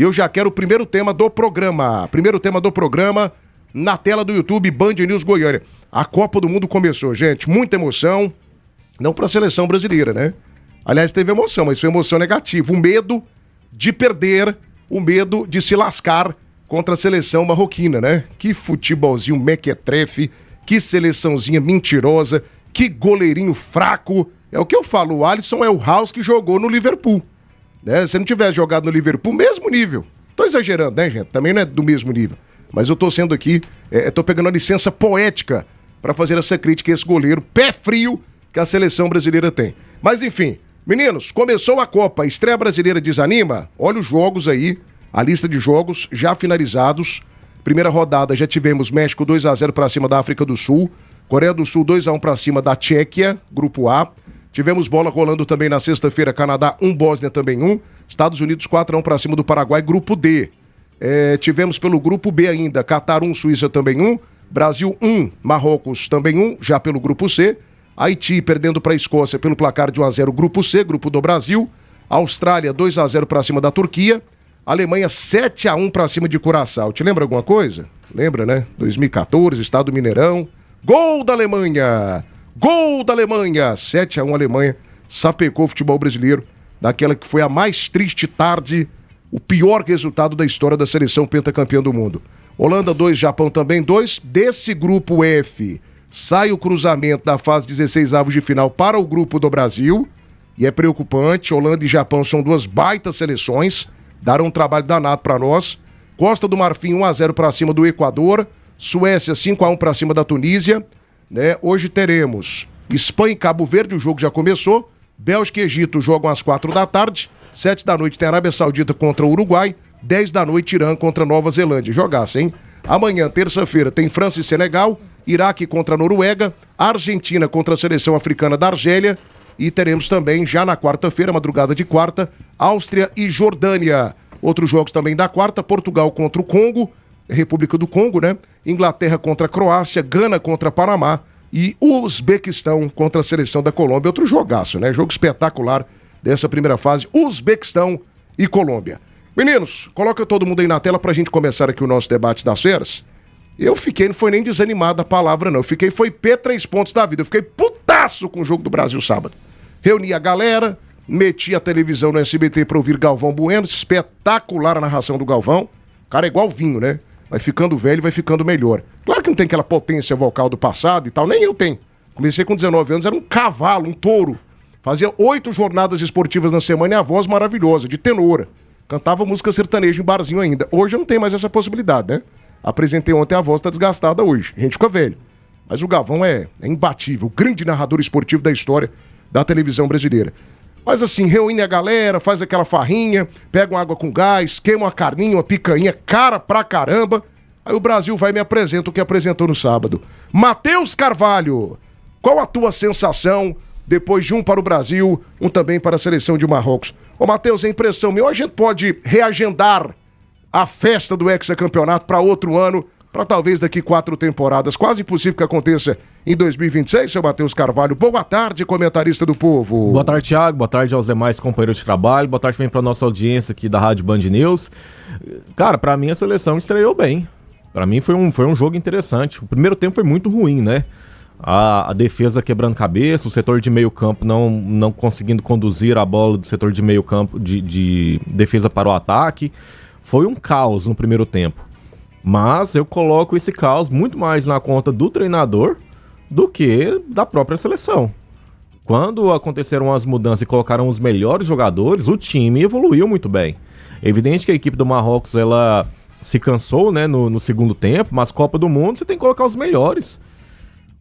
E eu já quero o primeiro tema do programa. Na tela do YouTube, Band News Goiânia. A Copa do Mundo começou, gente. Muita emoção. Não para a seleção brasileira, né? Aliás, teve emoção, mas foi emoção negativa. O medo de perder, o medo de se lascar contra a seleção marroquina, né? Que futebolzinho mequetrefe, que seleçãozinha mentirosa, que goleirinho fraco. É o que eu falo, o Alisson é o House que jogou no Liverpool. Né? Se não tivesse jogado no Liverpool, mesmo nível. Tô exagerando, né, gente? Também não é do mesmo nível. Mas eu tô sendo aqui, tô pegando a licença poética para fazer essa crítica a esse goleiro pé frio que a seleção brasileira tem. Mas enfim, meninos, começou a Copa, a estreia brasileira desanima? Olha os jogos aí, a lista de jogos já finalizados. Primeira rodada já tivemos México 2-0 para cima da África do Sul, Coreia do Sul 2-1 para cima da Tchequia, grupo A. Tivemos bola rolando também na sexta-feira, Canadá 1, Bósnia também 1, Estados Unidos 4-1 para cima do Paraguai, grupo D. Tivemos pelo grupo B ainda, Catar 1, Suíça também 1, Brasil 1, Marrocos também 1, já pelo grupo C, Haiti perdendo para a Escócia pelo placar de 1-0, grupo C, grupo do Brasil, Austrália 2-0 para cima da Turquia, Alemanha 7-1 para cima de Curaçao. Te lembra alguma coisa? Lembra, né? 2014, Estado do Mineirão, gol da Alemanha, 7-1 Alemanha, sapecou o futebol brasileiro, daquela que foi a mais triste tarde, o pior resultado da história da seleção pentacampeã do mundo. Holanda 2, Japão também 2. Desse grupo F, sai o cruzamento da fase 16avos de final para o grupo do Brasil. E é preocupante, Holanda e Japão são duas baitas seleções, deram um trabalho danado para nós. Costa do Marfim 1-0 para cima do Equador. Suécia 5-1 para cima da Tunísia. Né? Hoje teremos Espanha e Cabo Verde, o jogo já começou. Bélgica e Egito jogam às 4 da tarde. 7 da noite tem Arábia Saudita contra o Uruguai. 10 da noite Irã contra Nova Zelândia. Jogasse, hein? Amanhã, terça-feira, tem França e Senegal. Iraque contra a Noruega. Argentina contra a seleção africana da Argélia. E teremos também, já na quarta-feira, madrugada de quarta, Áustria e Jordânia. Outros jogos também da quarta, Portugal contra o Congo, República do Congo, né? Inglaterra contra a Croácia, Gana contra Panamá e Uzbequistão contra a seleção da Colômbia. Outro jogaço, né? Jogo espetacular dessa primeira fase, Uzbequistão e Colômbia. Meninos, coloca todo mundo aí na tela pra gente começar aqui o nosso debate das feras. Eu fiquei, não foi nem desanimado a palavra não, eu fiquei, foi P3 pontos da vida, eu fiquei putaço com o jogo do Brasil sábado. Reuni a galera, meti a televisão no SBT pra ouvir Galvão Bueno, espetacular a narração do Galvão, cara é igual vinho, né? Vai ficando velho, vai ficando melhor. Claro que não tem aquela potência vocal do passado e tal, nem eu tenho. Comecei com 19 anos, era um cavalo, um touro. Fazia 8 jornadas esportivas na semana e a voz maravilhosa, de tenora. Cantava música sertaneja em barzinho ainda. Hoje eu não tenho mais essa possibilidade, né? Apresentei ontem, a voz tá desgastada hoje. A gente fica velho. Mas o Galvão é imbatível, o grande narrador esportivo da história da televisão brasileira. Mas assim, reúne a galera, faz aquela farrinha, pega uma água com gás, queima uma carninha, uma picanha, cara pra caramba. Aí o Brasil vai e me apresenta o que apresentou no sábado. Matheus Carvalho, qual a tua sensação depois de um para o Brasil, um também para a seleção de Marrocos? Ô Matheus, a impressão minha, ou a gente pode reagendar a festa do hexacampeonato para outro ano, para talvez daqui 4 temporadas, quase impossível que aconteça em 2026, seu Matheus Carvalho. Boa tarde, comentarista do Povo. Boa tarde, Thiago, boa tarde aos demais companheiros de trabalho, boa tarde também para nossa audiência aqui da Rádio Band News. Cara, para mim a seleção estreou bem, para mim foi um jogo interessante. O primeiro tempo foi muito ruim, né? A defesa quebrando cabeça, o setor de meio campo não conseguindo conduzir a bola do setor de meio campo de defesa para o ataque. Foi um caos no primeiro tempo. Mas eu coloco esse caos muito mais na conta do treinador do que da própria seleção. Quando aconteceram as mudanças e colocaram os melhores jogadores, o time evoluiu muito bem. É evidente que a equipe do Marrocos ela se cansou, né, no segundo tempo, mas Copa do Mundo você tem que colocar os melhores.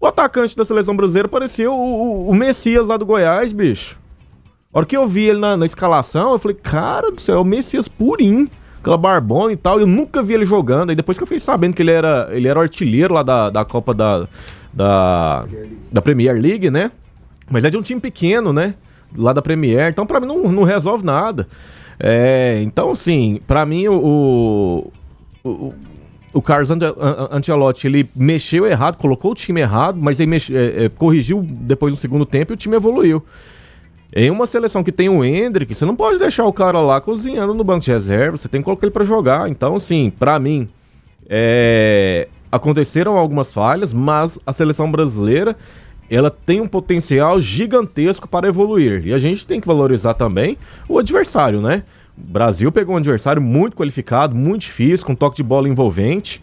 O atacante da seleção brasileira parecia o Messias lá do Goiás, bicho. A hora que eu vi ele na escalação, eu falei, cara do céu, é o Messias purinho. Aquela barbona e tal, eu nunca vi ele jogando. Aí depois que eu fiquei sabendo que ele era o artilheiro lá da Copa da Premier League, né? Mas é de um time pequeno, né? Lá da Premier, então pra mim não resolve nada. Então assim, pra mim o Carlos Ancelotti, ele mexeu errado, colocou o time errado, mas ele corrigiu depois no segundo tempo e o time evoluiu. Em uma seleção que tem o Endrick, você não pode deixar o cara lá cozinhando no banco de reserva, você tem que colocar ele pra jogar. Então, assim, pra mim, aconteceram algumas falhas, mas a seleção brasileira, ela tem um potencial gigantesco para evoluir. E a gente tem que valorizar também o adversário, né? O Brasil pegou um adversário muito qualificado, muito difícil, com toque de bola envolvente.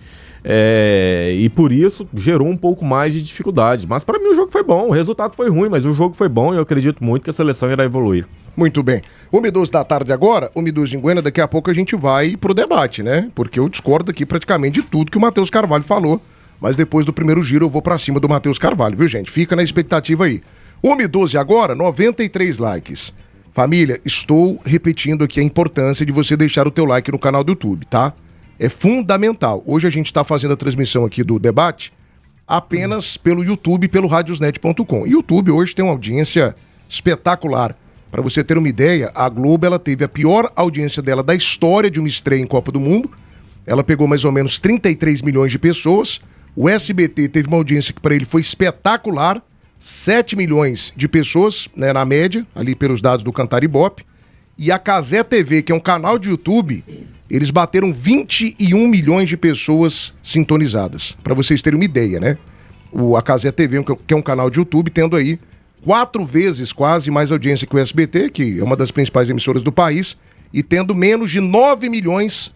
E por isso gerou um pouco mais de dificuldade. Mas para mim o jogo foi bom, o resultado foi ruim, mas o jogo foi bom e eu acredito muito que a seleção irá evoluir. Muito bem. 1h12 da tarde agora, 1h12 em Goiânia, daqui a pouco a gente vai pro debate, né? Porque eu discordo aqui praticamente de tudo que o Matheus Carvalho falou, mas depois do primeiro giro eu vou pra cima do Matheus Carvalho, viu, gente? Fica na expectativa aí. 1h12 agora, 93 likes. Família, estou repetindo aqui a importância de você deixar o teu like no canal do YouTube, tá? É fundamental. Hoje a gente está fazendo a transmissão aqui do debate apenas pelo YouTube e pelo radiosnet.com. YouTube hoje tem uma audiência espetacular. Para você ter uma ideia, a Globo ela teve a pior audiência dela da história de uma estreia em Copa do Mundo. Ela pegou mais ou menos 33 milhões de pessoas. O SBT teve uma audiência que para ele foi espetacular, 7 milhões de pessoas, né, na média, ali pelos dados do Cantar Ibope. E a Cazé TV, que é um canal de YouTube, eles bateram 21 milhões de pessoas sintonizadas. Para vocês terem uma ideia, né? A Cazé TV, que é um canal de YouTube, tendo aí 4 vezes quase mais audiência que o SBT, que é uma das principais emissoras do país, e tendo menos de 9 milhões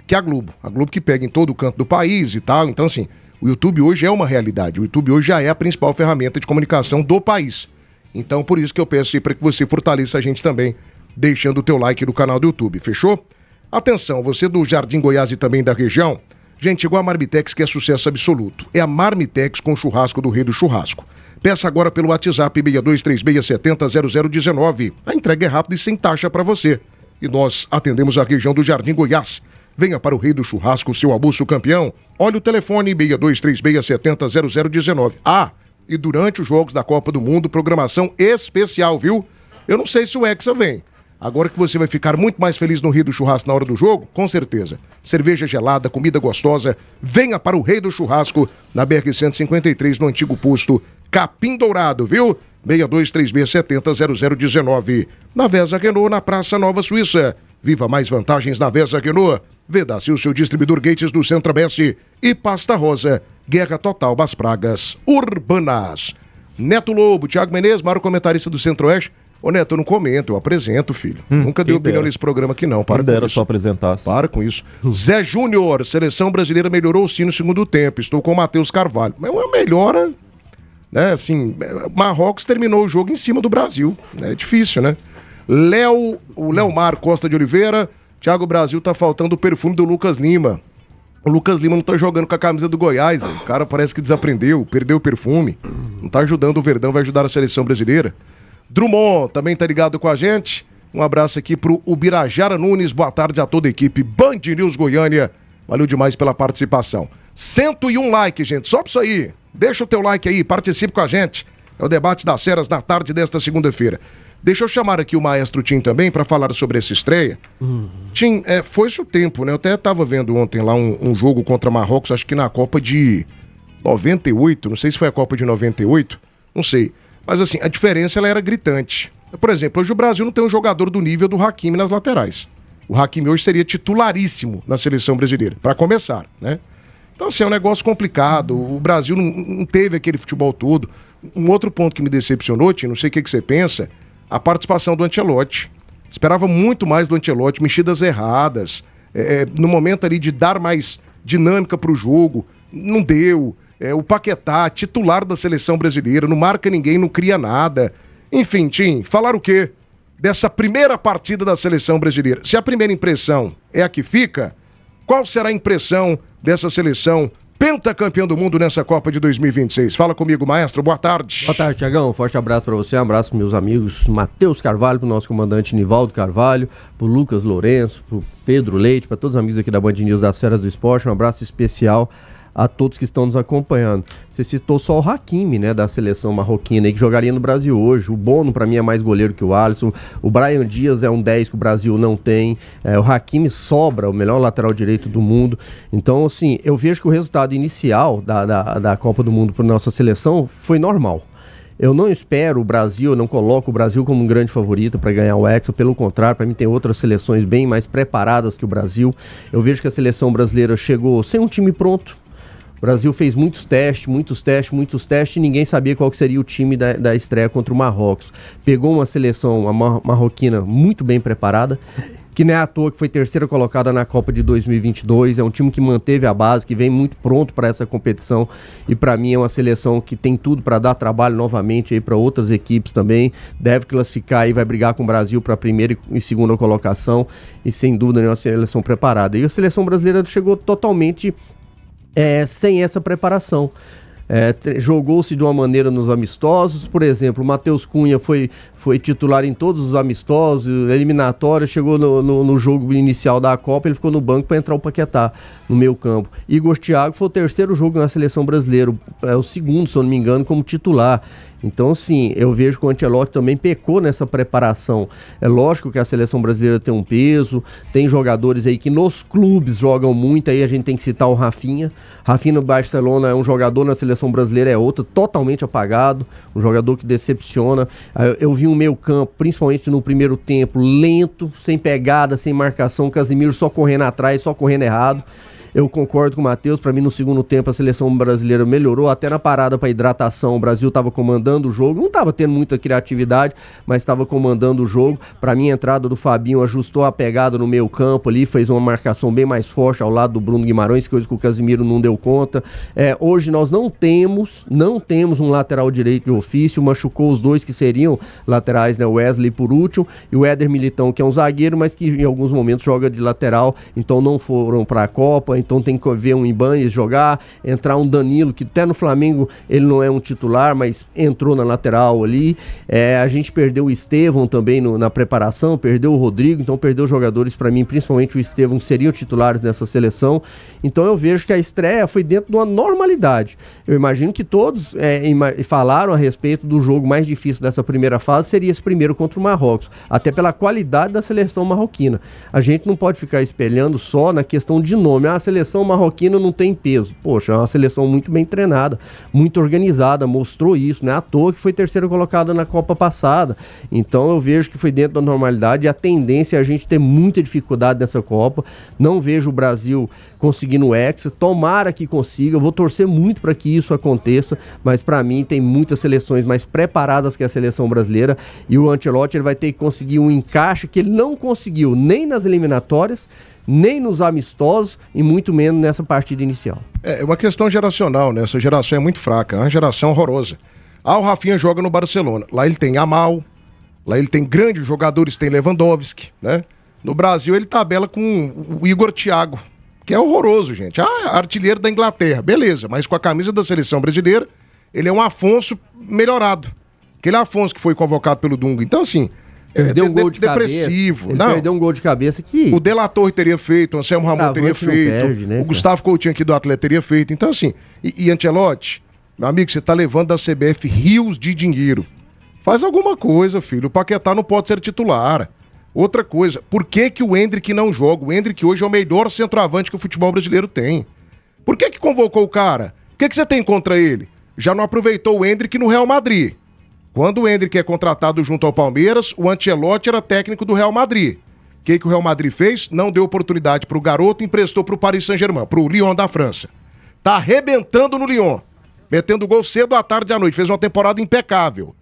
que a Globo. A Globo que pega em todo o canto do país e tal. Então, assim, o YouTube hoje é uma realidade. O YouTube hoje já é a principal ferramenta de comunicação do país. Então, por isso que eu peço aí para que você fortaleça a gente também, deixando o teu like no canal do YouTube, fechou? Atenção, você do Jardim Goiás e também da região, gente, chegou a Marmitex, que é sucesso absoluto. É a Marmitex com churrasco do Rei do Churrasco. Peça agora pelo WhatsApp 6236700019. A entrega é rápida e sem taxa para você. E nós atendemos a região do Jardim Goiás. Venha para o Rei do Churrasco, seu almoço campeão. Olha o telefone 6236700019. Ah, e durante os Jogos da Copa do Mundo, programação especial, viu? Eu não sei se o Hexa vem. Agora que você vai ficar muito mais feliz no Rei do Churrasco na hora do jogo, com certeza. Cerveja gelada, comida gostosa, venha para o Rei do Churrasco, na BR-153, no antigo posto Capim Dourado, viu? 6236700019. Na Vesa Renault, na Praça Nova Suíça. Viva mais vantagens na Vesa Renault. Vedaci, o seu distribuidor Gates do Centro-Oeste e Pasta Rosa. Guerra total das pragas urbanas. Neto Lobo, Thiago Menezes, maior comentarista do Centro-Oeste. Ô Neto, eu não comento, eu apresento, filho. Nunca dei opinião nesse programa aqui não, para com isso. Só apresentar. Para com isso. Zé Júnior, seleção brasileira melhorou o sim no segundo tempo. Estou com o Matheus Carvalho. Mas uma melhora, né, assim, Marrocos terminou o jogo em cima do Brasil. É difícil, né? O Leomar Costa de Oliveira, Thiago Brasil tá faltando o perfume do Lucas Lima. O Lucas Lima não tá jogando com a camisa do Goiás, o cara parece que desaprendeu, perdeu o perfume. Não tá ajudando o Verdão, vai ajudar a seleção brasileira. Drummond também tá ligado com a gente. Um abraço aqui pro Ubirajara Nunes. Boa tarde a toda a equipe Band News Goiânia. Valeu demais pela participação. 101 likes, gente. Sobe isso aí. Deixa o teu like aí, participe com a gente. É o debate das feras na tarde desta segunda-feira. Deixa eu chamar aqui o maestro Tim também para falar sobre essa estreia. Tim, foi-se o tempo, né? Eu até tava vendo ontem lá um jogo contra Marrocos, acho que na Copa de 98. Não sei se foi a Copa de 98. Não sei. Mas assim, a diferença ela era gritante. Por exemplo, hoje o Brasil não tem um jogador do nível do Hakimi nas laterais. O Hakimi hoje seria titularíssimo na seleção brasileira, para começar, né? Então assim, é um negócio complicado. O Brasil não teve aquele futebol todo. Um outro ponto que me decepcionou, Tim, não sei o que você pensa, a participação do Ancelotti. Esperava muito mais do Ancelotti, mexidas erradas, no momento ali de dar mais dinâmica para o jogo, não deu. O Paquetá, titular da seleção brasileira, não marca ninguém, não cria nada. Enfim, Tim, falar o quê dessa primeira partida da seleção brasileira? Se a primeira impressão é a que fica, qual será a impressão dessa seleção pentacampeão do mundo nessa Copa de 2026? Fala comigo, maestro, boa tarde. Boa tarde, Thiagão, forte abraço para você, um abraço para meus amigos Matheus Carvalho, para o nosso comandante Nivaldo Carvalho, para o Lucas Lourenço, para o Pedro Leite, para todos os amigos aqui da Band News das Feras do Esporte, um abraço especial a todos que estão nos acompanhando. Você citou só o Hakimi, né, da seleção marroquina, aí, que jogaria no Brasil hoje. O Bono, para mim, é mais goleiro que o Alisson. O Bryan Dias é um 10 que o Brasil não tem. O Hakimi sobra, o melhor lateral direito do mundo. Então, assim, eu vejo que o resultado inicial da Copa do Mundo para nossa seleção foi normal. Eu não espero o Brasil, eu não coloco o Brasil como um grande favorito para ganhar o Hexa, pelo contrário, para mim tem outras seleções bem mais preparadas que o Brasil. Eu vejo que a seleção brasileira chegou sem um time pronto. O Brasil fez muitos testes e ninguém sabia qual que seria o time da estreia contra o Marrocos. Pegou uma seleção marroquina muito bem preparada, que não é à toa que foi terceira colocada na Copa de 2022, é um time que manteve a base, que vem muito pronto para essa competição, e para mim é uma seleção que tem tudo para dar trabalho novamente aí para outras equipes também, deve classificar e vai brigar com o Brasil para a primeira e segunda colocação, e sem dúvida é uma seleção preparada. E a seleção brasileira chegou totalmente sem essa preparação. Jogou-se de uma maneira nos amistosos, por exemplo, o Matheus Cunha foi titular em todos os amistosos, eliminatórios, chegou no jogo inicial da Copa, ele ficou no banco para entrar o Paquetá no meio campo. Igor Thiago foi o terceiro jogo na seleção brasileira, o segundo, se eu não me engano, como titular. Então, sim, eu vejo que o Ancelotti também pecou nessa preparação. É lógico que a seleção brasileira tem um peso, tem jogadores aí que nos clubes jogam muito, aí a gente tem que citar o Rafinha. Rafinha no Barcelona é um jogador, na seleção brasileira é outro, totalmente apagado, um jogador que decepciona. Eu vi um meio campo, principalmente no primeiro tempo, lento, sem pegada, sem marcação, Casemiro só correndo atrás, só correndo errado. Eu concordo com o Matheus, para mim no segundo tempo a seleção brasileira melhorou, até na parada para hidratação o Brasil estava comandando o jogo, não estava tendo muita criatividade, mas estava comandando o jogo. Para mim a entrada do Fabinho ajustou a pegada no meio campo ali, fez uma marcação bem mais forte ao lado do Bruno Guimarães, coisa que o Casemiro não deu conta. Hoje nós não temos um lateral direito de ofício, machucou os dois que seriam laterais, né, o Wesley por último e o Éder Militão, que é um zagueiro, mas que em alguns momentos joga de lateral, então não foram para a Copa. Então tem que ver um Ibanez jogar, entrar um Danilo, que até no Flamengo ele não é um titular, mas entrou na lateral ali. A gente perdeu o Estevão também na preparação, perdeu o Rodrigo, então perdeu jogadores, para mim, principalmente o Estevão, que seriam titulares nessa seleção. Então eu vejo que a estreia foi dentro de uma normalidade. Eu imagino que todos falaram a respeito do jogo mais difícil dessa primeira fase, seria esse primeiro contra o Marrocos, até pela qualidade da seleção marroquina. A gente não pode ficar espelhando só na questão de nome. A seleção marroquina não tem peso. Poxa, é uma seleção muito bem treinada, muito organizada, mostrou isso, não é à toa que foi terceira colocada na Copa passada. Então eu vejo que foi dentro da normalidade, e a tendência é a gente ter muita dificuldade nessa Copa. Não vejo o Brasil conseguindo o Hexa, tomara que consiga, eu vou torcer muito para que isso aconteça, mas para mim tem muitas seleções mais preparadas que a seleção brasileira, e o Ancelotti ele vai ter que conseguir um encaixe que ele não conseguiu nem nas eliminatórias, nem nos amistosos e muito menos nessa partida inicial. É uma questão geracional, né? Essa geração é muito fraca, é uma geração horrorosa. O Rafinha joga no Barcelona, lá ele tem Amal, lá ele tem grandes jogadores, tem Lewandowski, né? No Brasil ele tabela com o Igor Thiago, que é horroroso, gente. Artilheiro da Inglaterra, beleza, mas com a camisa da seleção brasileira, ele é um Afonso melhorado. Aquele Afonso que foi convocado pelo Dunga. Então, assim, perdeu um gol de depressivo. Cabeça. Ele perdeu um gol de cabeça que... O De La Torre teria feito, o Anselmo Ramon teria feito, perde, né, o Gustavo Coutinho aqui do Atlético teria feito. Então, assim, e Ancelotti, meu amigo, você tá levando da CBF rios de dinheiro. Faz alguma coisa, filho. O Paquetá não pode ser titular. Outra coisa, por que o Endrick não joga? O Endrick hoje é o melhor centroavante que o futebol brasileiro tem. Por que convocou o cara? O que você tem contra ele? Já não aproveitou o Endrick no Real Madrid. Quando o Endrick é contratado junto ao Palmeiras, o Ancelotti era técnico do Real Madrid. O que o Real Madrid fez? Não deu oportunidade pro garoto, emprestou pro Paris Saint-Germain, pro Lyon da França. Tá arrebentando no Lyon, metendo gol cedo à tarde e à noite, fez uma temporada impecável.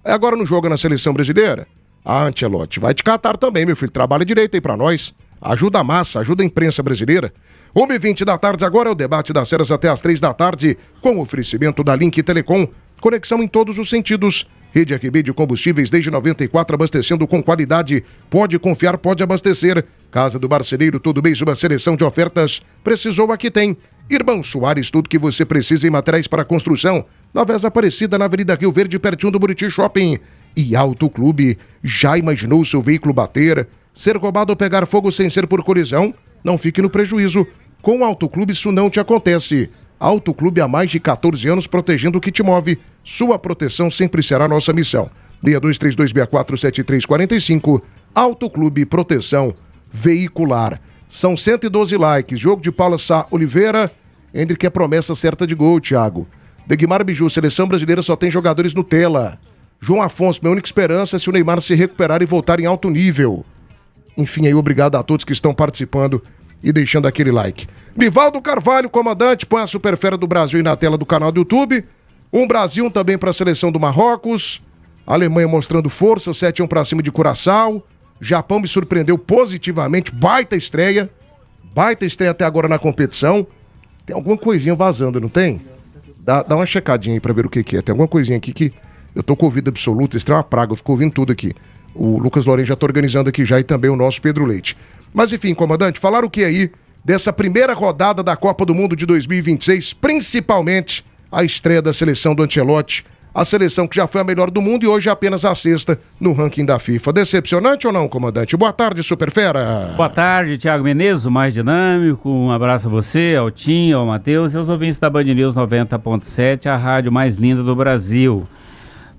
Agora não joga na seleção brasileira? Ancelotti, vai te catar também, meu filho, trabalha direito aí pra nós. Ajuda a massa, ajuda a imprensa brasileira. 1h20 da tarde, agora é o debate das Ceras até às 3 da tarde, com oferecimento da Link Telecom. Conexão em todos os sentidos. Rede RB de combustíveis desde 94, abastecendo com qualidade. Pode confiar, pode abastecer. Casa do Marceneiro, todo mês uma seleção de ofertas. Precisou, aqui tem. Irmão Soares, tudo que você precisa em materiais para construção. Nova Vez Aparecida, na Avenida Rio Verde, pertinho do Buriti Shopping. E Auto Clube, já imaginou o seu veículo bater, ser roubado ou pegar fogo sem ser por colisão? Não fique no prejuízo. Com o Auto Clube isso não te acontece. Auto Clube há mais de 14 anos protegendo o que te move. Sua proteção sempre será nossa missão. 6232647345. Auto Clube Proteção Veicular. São 112 likes. Jogo de Paula Sá Oliveira. Endrick é promessa certa de gol, Thiago. Degmar Biju, seleção brasileira só tem jogadores Nutella. João Afonso, minha única esperança é se o Neymar se recuperar e voltar em alto nível. Enfim, aí obrigado a todos que estão participando e deixando aquele like. Nivaldo Carvalho, comandante, põe a Superfera do Brasil aí na tela do canal do YouTube. Um Brasil também para a seleção do Marrocos. Alemanha mostrando força, 7-1 para cima de Curaçao. Japão me surpreendeu positivamente, baita estreia até agora na competição. Tem alguma coisinha vazando, não tem? Dá uma checadinha aí pra ver o que é. Tem alguma coisinha aqui que eu tô com ouvido absoluto, isso é uma praga, eu fico ouvindo tudo aqui. O Lucas Lourenço já tá organizando aqui já e também o nosso Pedro Leite. Mas enfim, comandante, falar o que aí dessa primeira rodada da Copa do Mundo de 2026, principalmente a estreia da seleção do Ancelotti, a seleção que já foi a melhor do mundo e hoje é apenas a sexta no ranking da FIFA. Decepcionante ou não, comandante? Boa tarde, Superfera. Boa tarde, Thiago Menezes, o mais dinâmico. Um abraço a você, ao Tim, ao Matheus e aos ouvintes da Band News 90.7, a rádio mais linda do Brasil.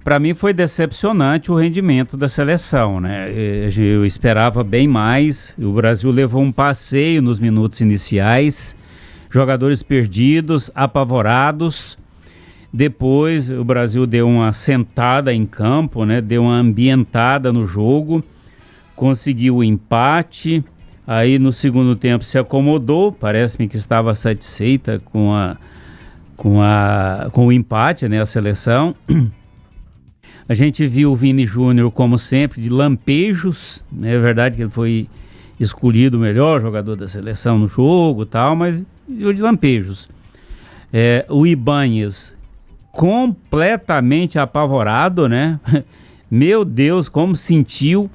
Para mim foi decepcionante o rendimento da seleção, né? Eu esperava bem mais. O Brasil levou um passeio nos minutos iniciais, jogadores perdidos, apavorados. Depois o Brasil deu uma sentada em campo, né? Deu uma ambientada no jogo, conseguiu o empate, aí no segundo tempo se acomodou, parece-me que estava satisfeita com o empate, né? A seleção. A gente viu o Vini Júnior, como sempre, de lampejos, né? É verdade que ele foi escolhido o melhor jogador da seleção no jogo e tal, mas viu de lampejos. O Ibáñez completamente apavorado, né? Meu Deus, como sentiu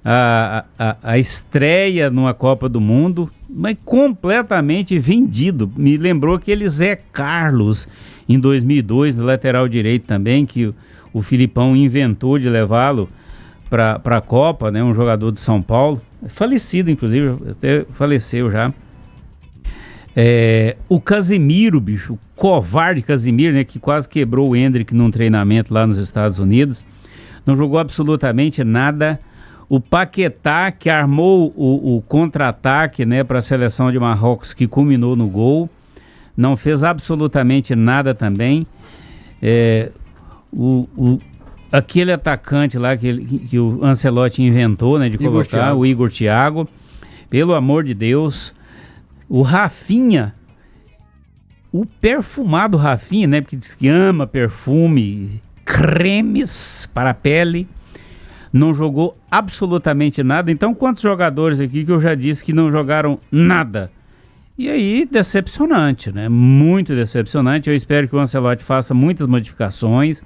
a estreia numa Copa do Mundo, mas completamente vendido. Me lembrou aquele Zé Carlos em 2002, no lateral direito também, que o Filipão inventou de levá-lo para a Copa, né? Um jogador de São Paulo, falecido inclusive, até faleceu já. O Casemiro, bicho, o covarde Casemiro, né, que quase quebrou o Endrick num treinamento lá nos Estados Unidos, não jogou absolutamente nada. O Paquetá, que armou o contra-ataque, né, para a seleção de Marrocos, que culminou no gol, não fez absolutamente nada também. Aquele atacante lá que o Ancelotti inventou, né, de colocar, o Igor Thiago, pelo amor de Deus. O Rafinha, o perfumado Rafinha, né? Porque diz que ama perfume, cremes para a pele, não jogou absolutamente nada. Então, quantos jogadores aqui que eu já disse que não jogaram nada? E aí, decepcionante, né? Muito decepcionante. Eu espero que o Ancelotti faça muitas modificações,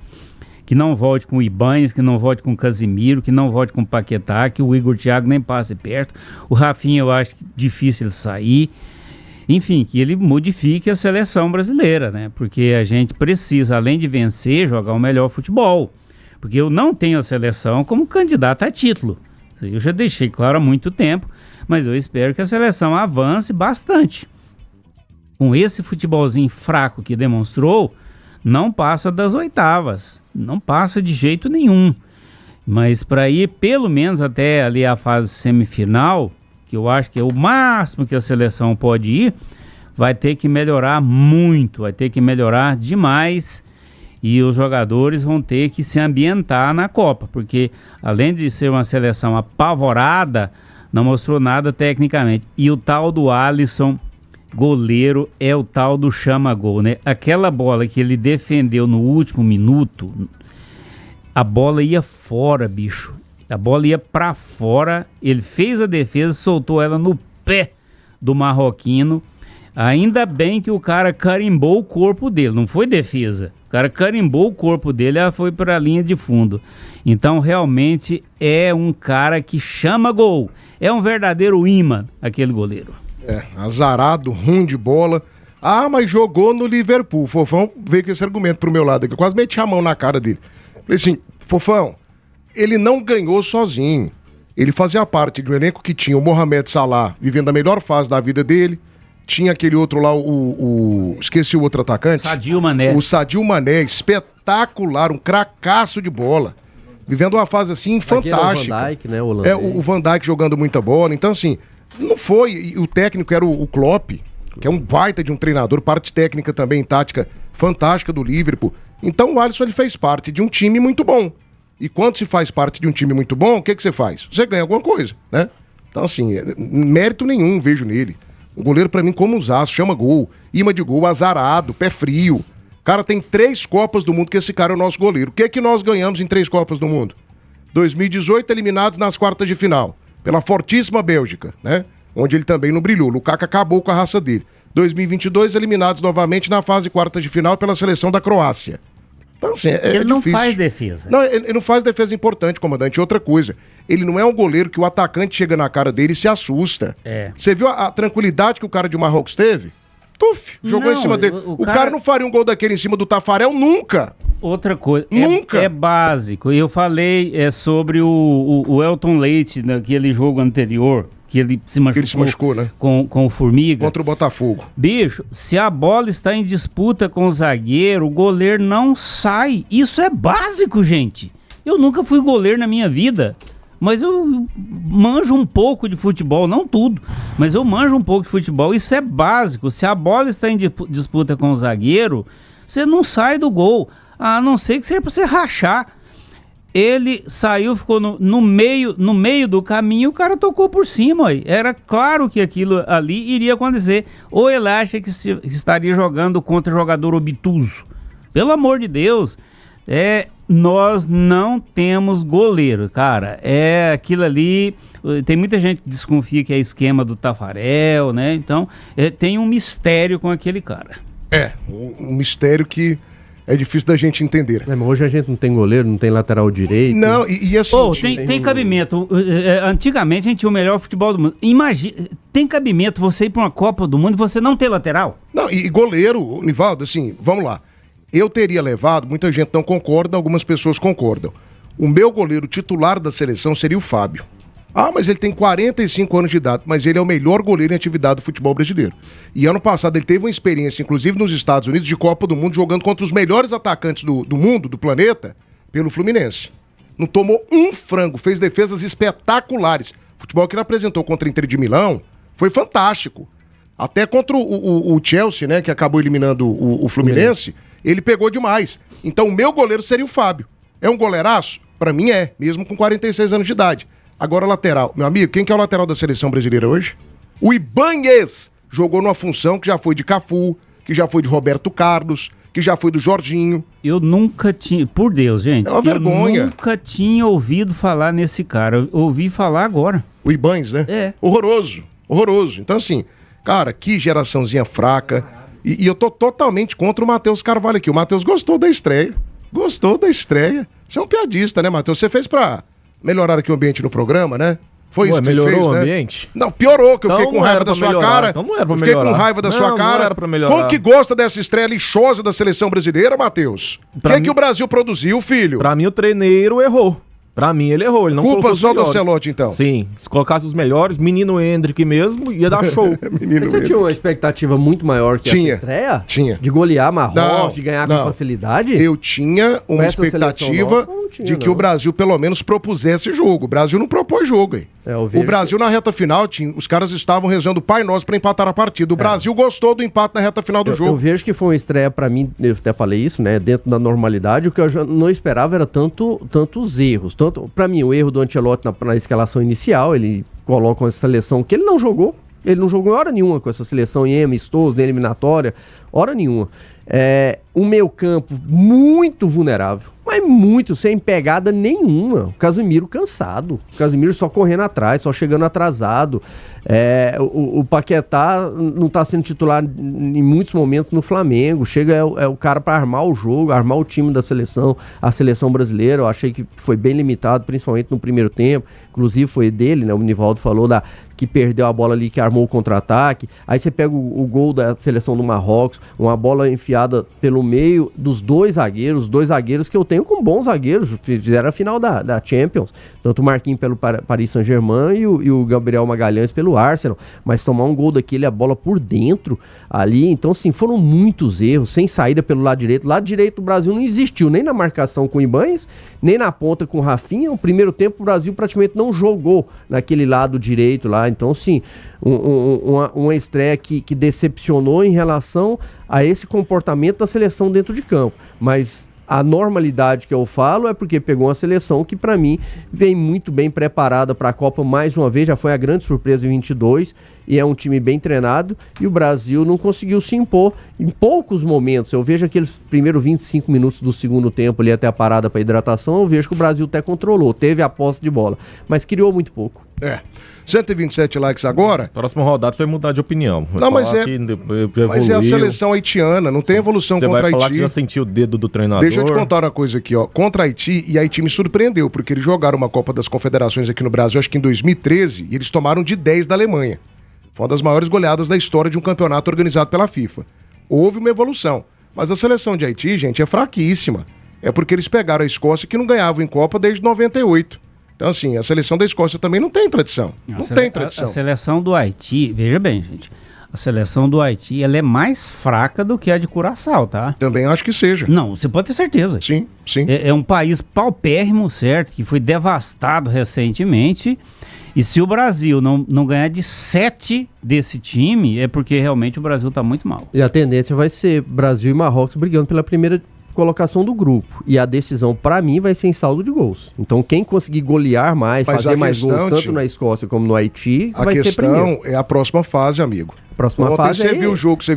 que não volte com o Ibáñez, que não volte com o Casemiro, que não volte com o Paquetá, que o Igor Thiago nem passe perto. O Rafinha eu acho difícil ele sair. Enfim, que ele modifique a seleção brasileira, né? Porque a gente precisa, além de vencer, jogar o melhor futebol. Porque eu não tenho a seleção como candidata a título. Eu já deixei claro há muito tempo, mas eu espero que a seleção avance bastante. Com esse futebolzinho fraco que demonstrou, não passa das oitavas, não passa de jeito nenhum. Mas para ir pelo menos até ali a fase semifinal, que eu acho que é o máximo que a seleção pode ir, vai ter que melhorar muito, vai ter que melhorar demais, e os jogadores vão ter que se ambientar na Copa, porque além de ser uma seleção apavorada, não mostrou nada tecnicamente. E o tal do Alisson, goleiro, é o tal do chama-gol, né? Aquela bola que ele defendeu no último minuto, a bola ia fora, bicho. A bola ia pra fora, ele fez a defesa, soltou ela no pé do marroquino. Ainda bem que o cara carimbou o corpo dele, não foi defesa. O cara carimbou o corpo dele, ela foi para a linha de fundo. Então, realmente, é um cara que chama gol. É um verdadeiro imã, aquele goleiro. Azarado, ruim de bola. Ah, mas jogou no Liverpool. Fofão veio com esse argumento pro meu lado aqui. Eu quase meti a mão na cara dele. Falei assim, Fofão, ele não ganhou sozinho. Ele fazia parte de um elenco que tinha o Mohamed Salah vivendo a melhor fase da vida dele. Tinha aquele outro lá, esqueci o outro atacante. Sadio Mané. O Sadio Mané, espetacular, um cracaço de bola. Vivendo uma fase assim fantástica. O Van Dijk, né, o holandês. O Van Dijk jogando muita bola. Então assim, não foi. E o técnico era o Klopp. que é um baita de um treinador, parte técnica também, tática fantástica do Liverpool. Então o Alisson ele fez parte de um time muito bom. E quando se faz parte de um time muito bom, o que você faz? Você ganha alguma coisa, né? Então assim, mérito nenhum vejo nele. Um goleiro pra mim como usaço, chama gol, imã de gol, azarado, pé frio. Cara, tem 3 Copas do Mundo que esse cara é o nosso goleiro. O que é que nós ganhamos em 3 Copas do Mundo? 2018 eliminados nas quartas de final, pela fortíssima Bélgica, né? Onde ele também não brilhou. O Lukaku acabou com a raça dele. 2022 eliminados novamente na fase quarta de final pela seleção da Croácia. Então, assim, ele não faz defesa. Não, ele não faz defesa importante, comandante. Outra coisa, ele não é um goleiro que o atacante chega na cara dele e se assusta. Você viu a tranquilidade que o cara de Marrocos teve? Tuf, jogou em cima dele. O cara não faria um gol daquele em cima do Tafarel nunca. Outra coisa, nunca. É básico. Eu falei sobre o Elton Leite naquele jogo anterior, que ele se machucou, né? com o Formiga. Contra o Botafogo. Bicho, se a bola está em disputa com o zagueiro, o goleiro não sai. Isso é básico, gente. Eu nunca fui goleiro na minha vida, mas eu manjo um pouco de futebol, não tudo, mas eu manjo um pouco de futebol. Isso é básico. Se a bola está em disputa com o zagueiro, você não sai do gol, a não ser que seja para você rachar. Ele saiu, ficou no meio do caminho, o cara tocou por cima. Aí. Era claro que aquilo ali iria acontecer. Ou ele acha que estaria jogando contra jogador obtuso. Pelo amor de Deus, nós não temos goleiro, cara. Aquilo ali. Tem muita gente que desconfia que é esquema do Tafarel, né? Então, tem um mistério com aquele cara. Um mistério que é difícil da gente entender. Mas hoje a gente não tem goleiro, não tem lateral direito. Não, e assim... Tem cabimento. Antigamente a gente tinha o melhor futebol do mundo. Imagina, tem cabimento você ir para uma Copa do Mundo e você não ter lateral? Não, e goleiro, Nivaldo, assim, vamos lá. Eu teria levado, muita gente não concorda, algumas pessoas concordam. O meu goleiro titular da seleção seria o Fábio. Ah, mas ele tem 45 anos de idade, mas ele é o melhor goleiro em atividade do futebol brasileiro. E ano passado ele teve uma experiência, inclusive nos Estados Unidos, de Copa do Mundo, jogando contra os melhores atacantes do mundo, do planeta, pelo Fluminense. Não tomou um frango, fez defesas espetaculares. O futebol que ele apresentou contra a Inter de Milão foi fantástico. Até contra o Chelsea, né, que acabou eliminando o Fluminense, ele pegou demais. Então o meu goleiro seria o Fábio. É um goleiraço? Pra mim mesmo com 46 anos de idade. Agora lateral. Meu amigo, quem que é o lateral da seleção brasileira hoje? O Ibanez jogou numa função que já foi de Cafu, que já foi de Roberto Carlos, que já foi do Jorginho. Eu nunca tinha... Por Deus, gente. É uma vergonha. Eu nunca tinha ouvido falar nesse cara. Eu ouvi falar agora. O Ibanez, né? Horroroso. Horroroso. Então, assim, cara, que geraçãozinha fraca. E eu tô totalmente contra o Matheus Carvalho aqui. O Matheus gostou da estreia. Gostou da estreia. Você é um piadista, né, Matheus? Você fez pra melhorar aqui o ambiente no programa, né? Foi isso que você fez, melhorou o né? ambiente? Não, piorou, que eu fiquei com raiva da sua cara. Então não era pra melhorar. Fiquei com raiva da sua cara. Não era pra melhorar. Como que gosta dessa estreia lixosa da seleção brasileira, Matheus? O que o Brasil produziu, filho? Pra mim, o treineiro errou. Pra mim, ele errou. Ele não culpa só do Ancelotti, então? Sim. Se colocasse os melhores, menino Hendrick mesmo, ia dar show. Mas você tinha uma expectativa muito maior que essa estreia? Tinha. De golear Marrocos, de ganhar com facilidade? Eu tinha uma expectativa de que o Brasil pelo menos propusesse jogo. O Brasil não propôs jogo aí. O Brasil na reta final, os caras estavam rezando o Pai Nosso pra empatar a partida. O Brasil gostou do empate na reta final do jogo. Eu vejo que foi uma estreia pra mim, eu até falei isso, né? Dentro da normalidade, o que eu já não esperava era tantos erros. Pra mim, o erro do Ancelotti na escalação inicial, ele coloca uma seleção que ele não jogou. Ele não jogou em hora nenhuma com essa seleção em amistoso, nem eliminatória, hora nenhuma. O meio campo muito vulnerável, mas muito, sem pegada nenhuma. O Casemiro cansado, o Casemiro só correndo atrás, só chegando atrasado. O Paquetá não está sendo titular em muitos momentos no Flamengo. Chega o cara para armar o jogo, armar o time da seleção, a seleção brasileira. Eu achei que foi bem limitado, principalmente no primeiro tempo. Inclusive foi dele, né? O Nivaldo falou que perdeu a bola ali, que armou o contra-ataque. Aí você pega o gol da seleção do Marrocos, uma bola enfiada pelo meio dos dois zagueiros que eu tenho como bons zagueiros, fizeram a final da Champions, tanto o Marquinhos pelo Paris Saint-Germain e o Gabriel Magalhães pelo Arsenal, mas tomar um gol daquele, a bola por dentro ali, então assim, foram muitos erros, sem saída pelo lado direito. O lado direito do Brasil não existiu, nem na marcação com o Ibanez, nem na ponta com o Rafinha. O primeiro tempo o Brasil praticamente não jogou naquele lado direito lá, tá? Então, sim, uma estreia que decepcionou em relação a esse comportamento da seleção dentro de campo, mas a normalidade que eu falo é porque pegou uma seleção que, para mim, vem muito bem preparada para a Copa mais uma vez, já foi a grande surpresa em 22, e é um time bem treinado, e o Brasil não conseguiu se impor em poucos momentos. Eu vejo aqueles primeiros 25 minutos do segundo tempo ali até a parada para hidratação, eu vejo que o Brasil até controlou, teve a posse de bola, mas criou muito pouco. 127 likes agora. Próximo rodado vai mudar de opinião. Não, mas é a seleção haitiana, não tem evolução Você contra vai falar Haiti. que já sentiu o dedo do treinador. Deixa eu te contar uma coisa aqui, ó. Contra Haiti, e Haiti me surpreendeu, porque eles jogaram uma Copa das Confederações aqui no Brasil, acho que em 2013, e eles tomaram de 10 da Alemanha. Foi uma das maiores goleadas da história de um campeonato organizado pela FIFA. Houve uma evolução, mas a seleção de Haiti, gente, é fraquíssima. É porque eles pegaram a Escócia, que não ganhava em Copa desde 98. Então, assim, a seleção da Escócia também não tem tradição. Não tem tradição. A seleção do Haiti, veja bem, gente, a seleção do Haiti, ela é mais fraca do que a de Curaçao, tá? Também acho que seja. Não, você pode ter certeza. Sim, sim. É um país paupérrimo, certo? Que foi devastado recentemente. E se o Brasil não ganhar de 7 desse time, é porque realmente o Brasil tá muito mal. E a tendência vai ser Brasil e Marrocos brigando pela primeira colocação do grupo. E a decisão, pra mim, vai ser em saldo de gols. Então, quem conseguir golear mais, Mas fazer mais gols, tanto tio, na Escócia como no Haiti, vai ser primeiro. A questão é a próxima fase, amigo. Próxima fase você viu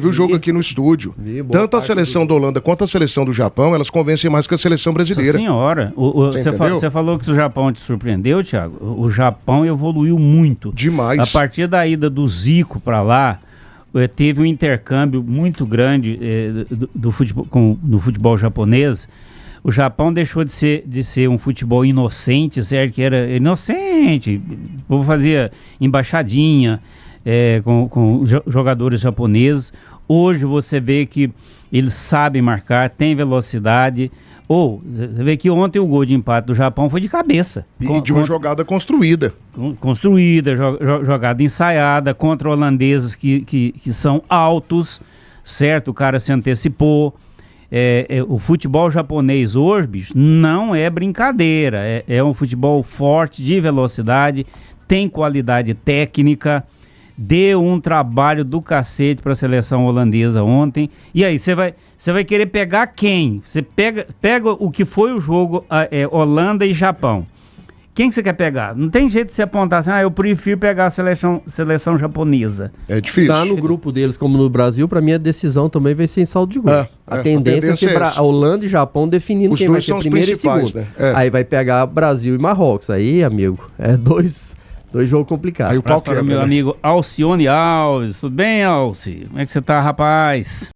o jogo aqui no estúdio. Tanto a seleção da Holanda quanto a seleção do Japão, elas convencem mais que a seleção brasileira. Nossa senhora, você falou que o Japão te surpreendeu, Thiago? O Japão evoluiu muito. Demais. A partir da ida do Zico pra lá, teve um intercâmbio muito grande do futebol, no futebol japonês. O Japão deixou de ser um futebol inocente, certo? Que era inocente. O povo fazia embaixadinha com jogadores japoneses. Hoje você vê que eles sabem marcar, tem velocidade. Você vê que ontem o gol de empate do Japão foi de cabeça. E de uma jogada construída. Jogada ensaiada contra holandeses que são altos, certo? O cara se antecipou. O futebol japonês hoje, bicho, não é brincadeira. É um futebol forte, de velocidade, tem qualidade técnica. Deu um trabalho do cacete para a seleção holandesa ontem. E aí, você vai querer pegar quem? Você pega o que foi o jogo Holanda e Japão. Quem que você quer pegar? Não tem jeito de você apontar assim, eu prefiro pegar a seleção japonesa. É difícil. Tá no grupo deles, como no Brasil, para mim a decisão também vai ser em saldo de gols. A tendência é ser a Holanda e Japão definindo quem vai ser primeiro e segundo. Né? Aí vai pegar Brasil e Marrocos. Aí, amigo, dois jogos complicados. Aí o pau quebra, meu amigo Alcione Alves. Tudo bem, Alci? Como é que você tá, rapaz?